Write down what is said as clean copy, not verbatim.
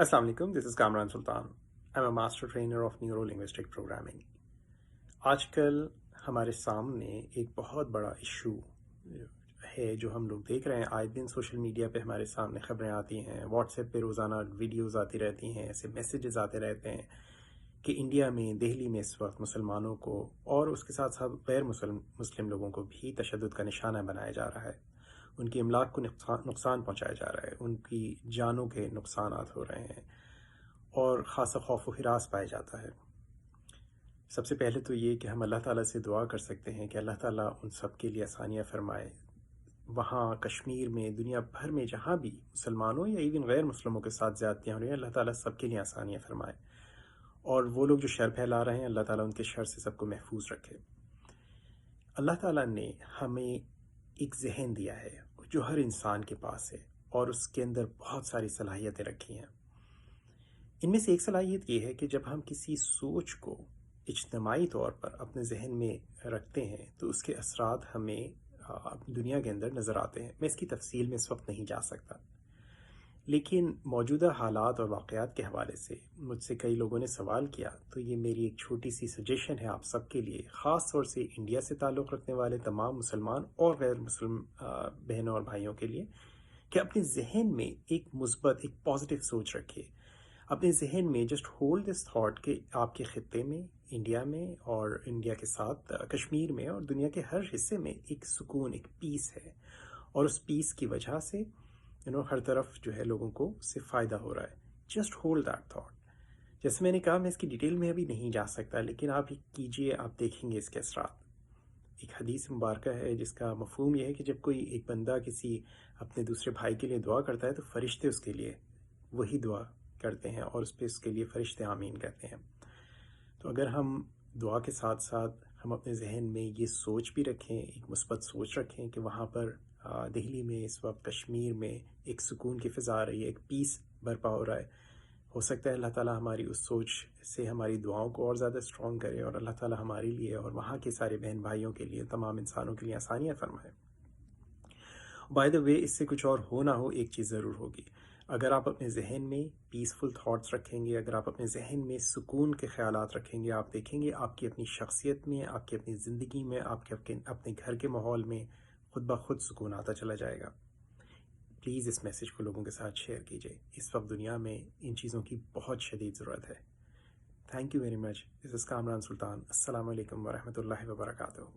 Assalamu alaikum, this is Kamran Sultan. I'm a master trainer of neuro-linguistic programming. आजकल हमारे सामने एक बहुत बड़ा इशू है जो हम लोग देख रहे हैं। आए दिन सोशल मीडिया पे हमारे सामने खबरें आती हैं, व्हाट्सएप पे रोज़ाना वीडियोस आती रहती हैं, ऐसे मैसेजेस आते रहते हैं कि इंडिया में, दिल्ली में इस वक्त मुसलमानों को और उसके साथ साथ गैर मुस्लिम लोगों को भी तशद्दुद का निशाना बनाया जा रहा है। उनकी इमलाक को नुकसान पहुंचाया जा रहा है, उनकी जानों के नुकसानात हो रहे हैं और ख़ासा खौफ व हिरास पाया जाता है। सबसे पहले तो ये कि हम अल्लाह ताला से दुआ कर सकते हैं कि अल्लाह ताला उन सब के लिए आसानियाँ फ़रमाए। वहाँ कश्मीर में, दुनिया भर में जहाँ भी मुसलमानों या इवन गैर मुस्लिमों के साथ ज़्यादतियाँ हो रही हैं, अल्लाह ताला सब के लिए आसानियाँ फ़रमाए। और वो लोग जो शर फैला रहे हैं, अल्लाह ताला उनके शर से सबको महफूज रखे। अल्लाह ताला ने हमें एक जहन दिया है जो हर इंसान के पास है और उसके अंदर बहुत सारी सलाहियतें रखी हैं। इनमें से एक सलाहियत ये है कि जब हम किसी सोच को इज्तिमाई तौर पर अपने जहन में रखते हैं तो उसके असरात हमें अपनी दुनिया के अंदर नज़र आते हैं। मैं इसकी तफसील में इस वक्त नहीं जा सकता, लेकिन मौजूदा हालात और वाक़यात के हवाले से मुझसे कई लोगों ने सवाल किया, तो ये मेरी एक छोटी सी सजेशन है आप सबके लिए, ख़ास तौर से इंडिया से ताल्लुक़ रखने वाले तमाम मुसलमान और गैर मुस्लिम बहनों और भाइयों के लिए, कि अपने जहन में एक मुस्बत, एक पॉजिटिव सोच रखिए। अपने जहन में जस्ट होल्ड दिस थॉट कि आपके ख़ित्ते में, इंडिया में और इंडिया के साथ कश्मीर में और दुनिया के हर हिस्से में एक सुकून, एक पीस है, और उस पीस की वजह से हर तरफ जो है लोगों को उससे फ़ायदा हो रहा है। Just hold that thought. जैसे मैंने कहा, मैं इसकी डिटेल में अभी नहीं जा सकता, लेकिन आप कीजिए, आप देखेंगे इसके असरात। एक हदीस मुबारक है जिसका मफ़हूम यह है कि जब कोई एक बंदा किसी अपने दूसरे भाई के लिए दुआ करता है तो फ़रिश्ते उसके लिए वही दुआ करते हैं और उस पर उसके लिए फ़रिश्ते आमीन कहते हैं। तो अगर हम दुआ के साथ साथ हम अपने जहन में ये सोच भी रखें, एक मुस्बत सोच रखें कि वहाँ पर दिल्ली में इस वक्त, कश्मीर में एक सुकून की फ़िज़ा आ रही है, एक पीस बर्पा हो रहा है। हो सकता है अल्लाह ताला हमारी उस सोच से हमारी दुआओं को और ज़्यादा स्ट्रॉन्ग करे और अल्लाह ताला हमारे लिए और वहाँ के सारे बहन भाइयों के लिए, तमाम इंसानों के लिए आसानियाँ फरमाए। बाय द वे, इससे कुछ और हो ना हो, एक चीज़ ज़रूर होगी। अगर आप अपने जहन में पीसफुल थॉट्स रखेंगे, अगर आप अपने जहन में सुकून के ख्यालात रखेंगे, आप देखेंगे आपकी अपनी शख्सियत में, आपकी अपनी ज़िंदगी में, आपके अपने घर के माहौल में खुद ब खुद सुकून आता चला जाएगा। प्लीज़ इस मैसेज को लोगों के साथ शेयर कीजिए। इस वक्त दुनिया में इन चीज़ों की बहुत शदीद ज़रूरत है। Thank you very much. This is Kamran Sultan. अस्सलामु अलैकुम वरहमतुल्लाहि वबरकातुहू।